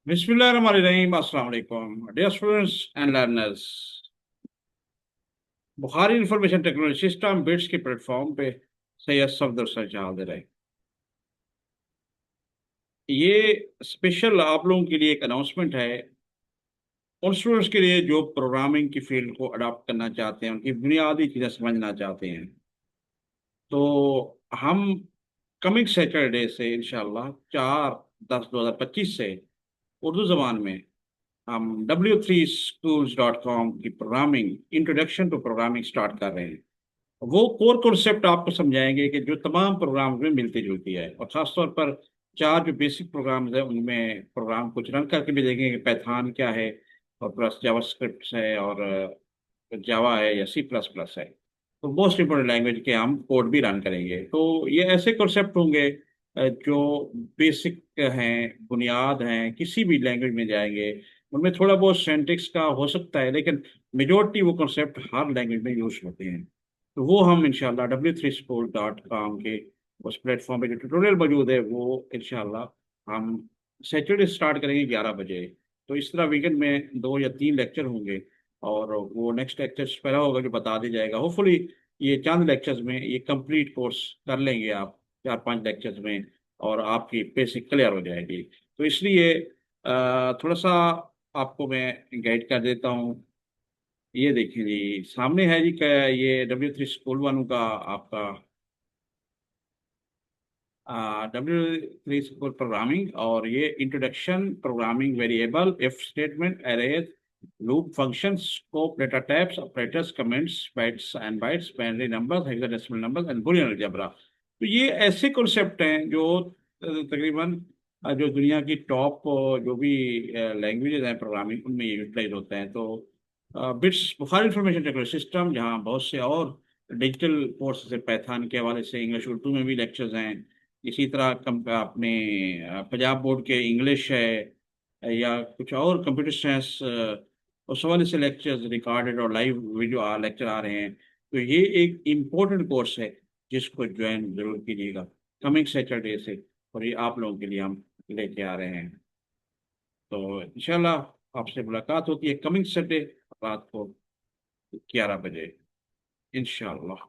बिस्मिल्लाहिर्रहमानिर्रहीम। अस्सलाम वालेकुम dear students and learners. Bukhari information technology system bits के प्लेटफॉर्म पे सैयद सफदर सर हाजिर है। ये स्पेशल आप लोगों के लिए एक अनाउंसमेंट है, उन स्टूडेंट्स के लिए जो प्रोग्रामिंग की फील्ड को अडॉप्ट करना चाहते हैं, उनकी बुनियादी चीज़ें समझना चाहते हैं। तो हम कमिंग सैटरडे से इंशाल्लाह 4/10/2025 से उर्दू ज़बान में हम w3schools.com की programming introduction to programming start कर रहे हैं। वो कोर कॉन्सेप्ट आपको समझाएंगे कि जो तमाम प्रोग्राम्स में मिलती जुलती है, और ख़ास तौर पर चार जो बेसिक प्रोग्राम्स है उनमें प्रोग्राम कुछ रन करके भी देखेंगे कि पैथान क्या है, और प्लस जावास्क्रिप्ट है, और जावा है या C++ है। तो मोस्ट इंपोर्टेंट लैंग्वेज के हम कोड भी रन करेंगे। तो ये ऐसे कॉन्सेप्ट होंगे जो बेसिक हैं, बुनियाद हैं, किसी भी लैंग्वेज में जाएंगे। उनमें थोड़ा बहुत सेंटेक्स का हो सकता है, लेकिन मेजोरिटी वो कॉन्सेप्ट हर लैंग्वेज में यूज होते हैं। तो वो हम इंशाल्लाह w3school.com के उस प्लेटफॉर्म पे जो ट्यूटोरियल मौजूद है वो इंशाल्लाह हम सैटरडे स्टार्ट करेंगे 11 बजे। तो इस तरह वीकेंड में 2 या 3 लेक्चर होंगे, और वो नेक्स्ट लेक्चर पहला होगा जो बता दिया जाएगा। होपफुली ये चंद लेक्चर्स में ये कंप्लीट कोर्स कर लेंगे आप 4-5 लेक्चर्स में, और आपकी बेसिक क्लियर हो जाएगी। तो इसलिए थोड़ा सा आपको मैं गाइड कर देता हूँ। ये देखिए जी, सामने है जी क्या, ये w3school1 का आपका w3 school प्रोग्रामिंग, और ये introduction programming variable, if statement, arrays, loop, functions, scope, data types, operators, comments, bytes and bytes, binary numbers, hexadecimal numbers and Boolean algebra. तो ये ऐसे कॉन्सेप्ट हैं जो तकरीबन जो दुनिया की टॉप जो भी लैंग्वेजेस हैं प्रोग्रामिंग, उनमें ये यूटिलाइज होते हैं। तो bits Bukhari information technology system, जहाँ बहुत से और डिजिटल कोर्सेज है, पैथान के हवाले से इंग्लिश उर्दू में भी लेक्चर्स हैं। इसी तरह अपने पंजाब बोर्ड के इंग्लिश है, या कुछ और कंप्यूटर साइंस उस हवाले से लेक्चर्स रिकॉर्डेड और लाइव वीडियो लेक्चर आ रहे हैं। तो ये एक इम्पोर्टेंट कोर्स है जिसको ज्वाइन जरूर कीजिएगा कमिंग सैटरडे से, और ये आप लोगों के लिए हम लेके आ रहे हैं। तो इंशाल्लाह आपसे मुलाकात होती है कमिंग सैटरडे रात को 11 बजे इंशाल्लाह।